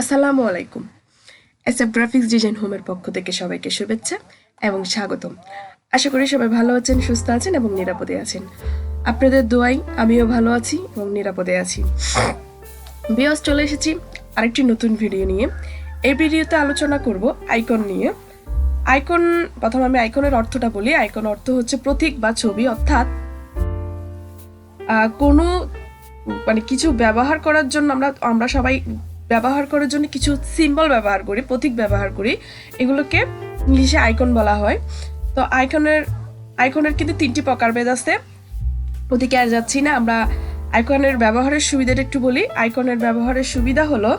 আসসালামু আলাইকুম। SF graphics design হোমের পক্ষ থেকে সবাইকে শুভেচ্ছা এবং স্বাগতম। আশা করি সবাই ভালো আছেন, সুস্থ আছেন এবং নিরাপদে আছেন। আপনাদের দোয়াই আমিও ভালো আছি এবং নিরাপদে আছি। ভিউয়ার্স, চলে এসেছি আরেকটি নতুন ভিডিও নিয়ে। এই ভিডিওতে আলোচনা করব আইকন নিয়ে। আইকন, প্রথম আমি আইকনের অর্থটা বলি। আইকন অর্থ হচ্ছে প্রতীক বা ছবি, অর্থাৎ কোনো কিছু ব্যবহার করার জন্য আমরা সবাই ব্যবহার করার জন্য কিছু সিম্বল ব্যবহার করি, প্রতীক ব্যবহার করি। এগুলোকে ইংলিশে আইকন বলা হয়। তো আইকনের কিন্তু তিনটি প্রকারভেদ আছে। ওদিকে আর যাচ্ছি না, আমরা আইকনের ব্যবহারের সুবিধাটা একটু বলি। আইকনের ব্যবহারের সুবিধা হলো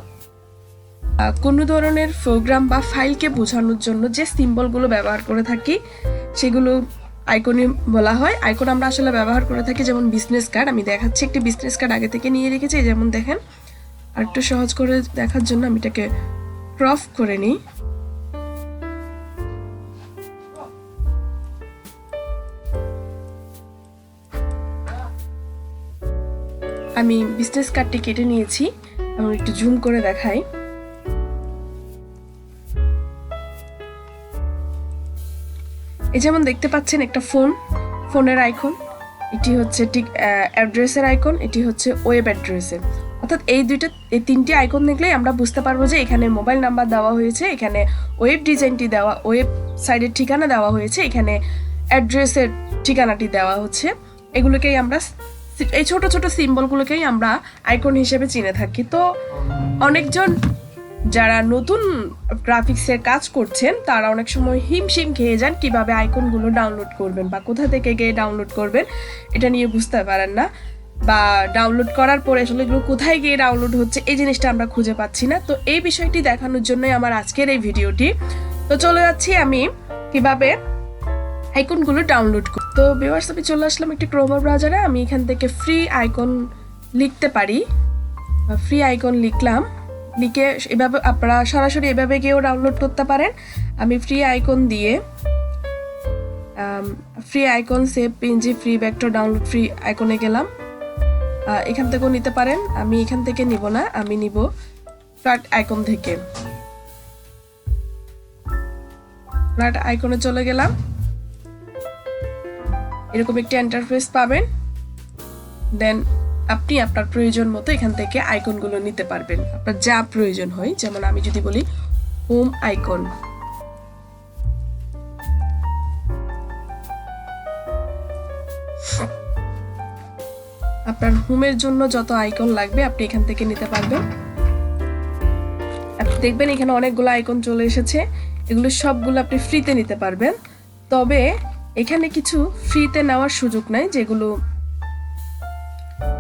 কোনো ধরনের প্রোগ্রাম বা ফাইলকে বোঝানোর জন্য যে সিম্বলগুলো ব্যবহার করে থাকি সেগুলো আইকনই বলা হয়। আইকন আমরা আসলে ব্যবহার করে থাকি, যেমন বিজনেস কার্ড। আমি দেখাচ্ছি, একটি বিজনেস কার্ড আগে থেকে নিয়ে রেখেছি, যেমন দেখেন। আর একটু সহজ করে দেখার জন্য আমি এটাকে ক্রপ করে নিই। আমি বিজনেস কার্ডটি কেটে নিয়েছি এবং একটু জুম করে দেখাই। এই যেমন দেখতে পাচ্ছেন একটা ফোনের আইকন, এটি হচ্ছে ঠিক অ্যাড্রেসের আইকন, এটি হচ্ছে ওয়েব অ্যাড্রেসের। অর্থাৎ এই তিনটি আইকন দেখলেই আমরা বুঝতে পারবো যে এখানে মোবাইল নাম্বার দেওয়া হয়েছে, এখানে ওয়েব ডিজাইনটি দেওয়া, ওয়েবসাইটের ঠিকানা দেওয়া হয়েছে, এখানে অ্যাড্রেসের ঠিকানাটি দেওয়া হচ্ছে। এগুলোকেই আমরা, এই ছোট ছোট সিম্বলগুলোকেই আমরা আইকন হিসেবে চিনে থাকি। তো অনেকজন যারা নতুন গ্রাফিক্সের কাজ করছেন তারা অনেক সময় হিমশিম খেয়ে যান কিভাবে আইকনগুলো ডাউনলোড করবেন বা কোথা থেকে গিয়ে ডাউনলোড করবেন, এটা নিয়ে বুঝতে পারেন না। বা ডাউনলোড করার পরে আসলে এগুলো কোথায় গিয়ে ডাউনলোড হচ্ছে এই জিনিসটা আমরা খুঁজে পাচ্ছি না। তো এই বিষয়টি দেখানোর জন্যই আমার আজকের এই ভিডিওটি। তো চলে যাচ্ছি আমি কিভাবে আইকনগুলো ডাউনলোড করি। তো ভিউয়ার্স, আমি চলে আসলাম একটি ক্রোম ব্রাউজারে। আমি এখান থেকে ফ্রি আইকন লিখতে পারি, ফ্রি আইকন লিখলাম। লিখে এভাবে আপনারা সরাসরি এভাবে গিয়েও ডাউনলোড করতে পারেন। আমি ফ্রি আইকন দিয়ে free icon save PNG free vector download free আইকনে গেলাম। এখান থেকেও নিতে পারেন, আমি এখান থেকে নিব না, আমি নিব ফ্ল্যাট আইকন থেকে। ফ্ল্যাট আইকনে চলে গেলাম। এরকম একটি ইন্টারফেস পাবেন। দেন আপনি আপনার প্রয়োজন মতো এখান থেকে আইকনগুলো নিতে পারবেন, আপনার যা প্রয়োজন হয়। যেমন আমি যদি বলি হোম আইকন, আপনার হোমের জন্য যত আইকন লাগবে আপনি এখান থেকে নিতে পারবেন। আপনি দেখবেন এখানে অনেকগুলো আইকন চলে এসেছে। এগুলো সবগুলো আপনি ফ্রিতে নিতে পারবেন। তবে এখানে কিছু ফ্রিতে নেওয়ার সুযোগ নাই, যেগুলো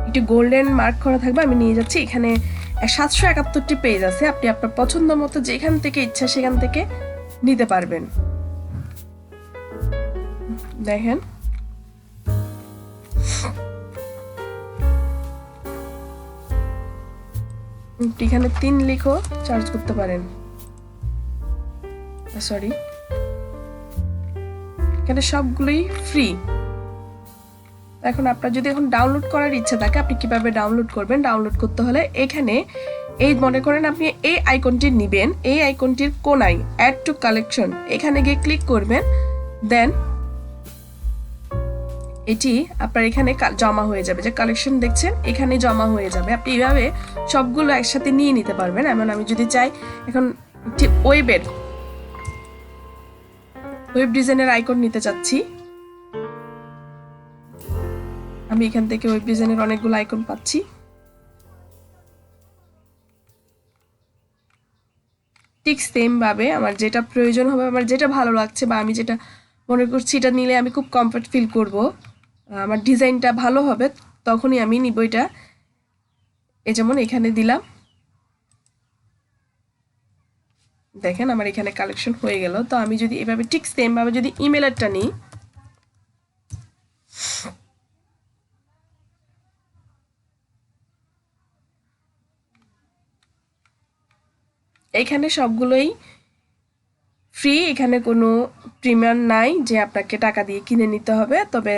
একটি গোল্ডেন মার্ক করা থাকবে। আমি নিয়ে যাচ্ছি। এখানে 771টি পেজ আছে, আপনি আপনার পছন্দ মতো যেখান থেকে ইচ্ছা সেখান থেকে নিতে পারবেন। দেখেন, এখানে 3 লিখো চার্জ করতে পারেন। সরি, এখানে সবগুলোই ফ্রি। এখন আপনার যদি এখন ডাউনলোড করার ইচ্ছা থাকে, আপনি কিভাবে ডাউনলোড করবেন? ডাউনলোড করতে হলে এখানে এই মনে করেন আপনি এই আইকনটি নেবেন, এই আইকনটির কোনায় অ্যাড টু কালেকশন, এখানে গিয়ে ক্লিক করবেন। দেন এটি আপনার এখানে জমা হয়ে যাবে, যে কালেকশন দেখছেন এখানে জমা হয়ে যাবে। আপনি এইভাবে সবগুলো একসাথে নিয়ে নিতে পারবেন। এমন আমি যদি চাই এখন একটি ওয়েব ডিজাইনের আইকন নিতে চাচ্ছি, আমি এখান থেকে ওয়েব ডিজাইনের অনেকগুলো আইকন পাচ্ছি। ঠিক সেম ভাবে আমার যেটা প্রয়োজন হবে, আমার যেটা ভালো লাগছে বা আমি যেটা মনে করছি এটা নিলে আমি খুব কমফর্ট ফিল করব, আমার ডিজাইনটা ভালো হবে, তখনই আমি নিব এটা। এই যেমন এখানে দিলাম, দেখেন আমার এখানে কালেকশন হয়ে গেল। তো আমি যদি এভাবে ঠিক সেম ভাবে যদি ইমেইলটা নিই, এখানে সবগুলোই ফ্রি, এখানে কোনো প্রিমিয়াম নাই যে আপনাকে টাকা দিয়ে কিনে নিতে হবে। তবে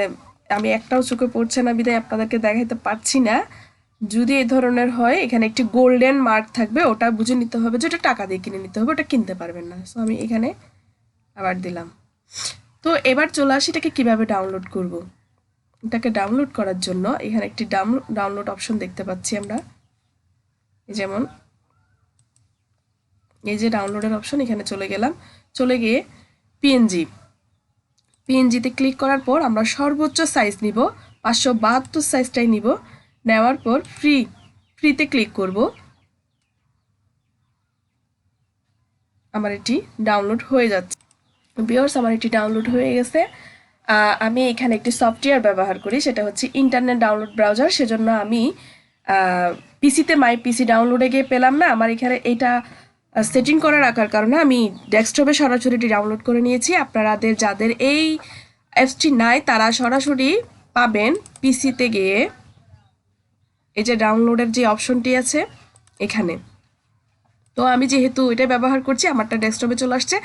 আমি একটাও চোখে পড়ছে না বিধায় আপনাদেরকে দেখাইতে পারছি না। যদি এই ধরনের হয় এখানে একটি গোল্ডেন মার্ক থাকবে, ওটা বুঝে নিতে হবে যে ওটা টাকা দিয়ে কিনে নিতে হবে, ওটা কিনতে পারবেন না। সো আমি এখানে আবার দিলাম। তো এবার চলে আসি এটাকে কীভাবে ডাউনলোড করব। এটাকে ডাউনলোড করার জন্য এখানে একটি ডাউনলোড অপশন দেখতে পাচ্ছি আমরা। যেমন এই যে ডাউনলোডের অপশন, এখানে চলে গেলাম। চলে গিয়ে পিএনজিতে ক্লিক করার পর আমরা সর্বোচ্চ সাইজ নিব, 572 সাইজটাই নিব। নেওয়ার পর ফ্রিতে ক্লিক করব। আমার এটি ডাউনলোড হয়ে যাচ্ছে। ভিউয়ার্স, আমার এটি ডাউনলোড হয়ে গেছে। আমি এখানে একটি সফটওয়্যার ব্যবহার করি, সেটা হচ্ছে ইন্টারনেট ডাউনলোড ব্রাউজার। সেজন্য আমি পিসিতে মাই পিসি ডাউনলোডে গিয়ে পেলাম না। আমার এখানে এটা সেটিং করে রাখার কারণে আমি ডেস্কটপে সরাসরি এটি ডাউনলোড করে নিয়েছি। আপনাদের যাদের এই অ্যাপসটি নাই তারা সরাসরি পাবেন পিসিতে গিয়ে এই যে ডাউনলোডের যে অপশনটি আছে এখানে। তো আমি যেহেতু এটা ব্যবহার করছি, আমারটা ডেস্কটপে চলে আসছে।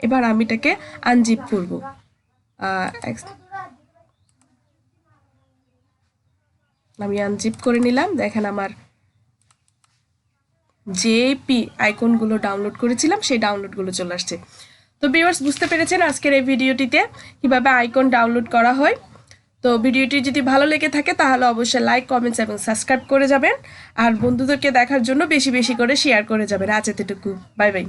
এবার আমি এটাকে আনজিপ করব। আমি আনজিপ করে নিলাম। দেখেন আমার যে আইকনগুলো ডাউনলোড করেছিলাম সেই ডাউনলোডগুলো চলে আসছে। তো ভিউয়ার্স, বুঝতে পেরেছেন আজকের এই ভিডিওটিতে কিভাবে আইকন ডাউনলোড করা হয়। তো ভিডিওটি যদি ভালো লেগে থাকে তাহলে অবশ্যই লাইক, কমেন্টস এবং সাবস্ক্রাইব করে যাবেন। আর বন্ধুদেরকে দেখার জন্য বেশি বেশি করে শেয়ার করে যাবেন। আজ এতটুকু, বাই বাই।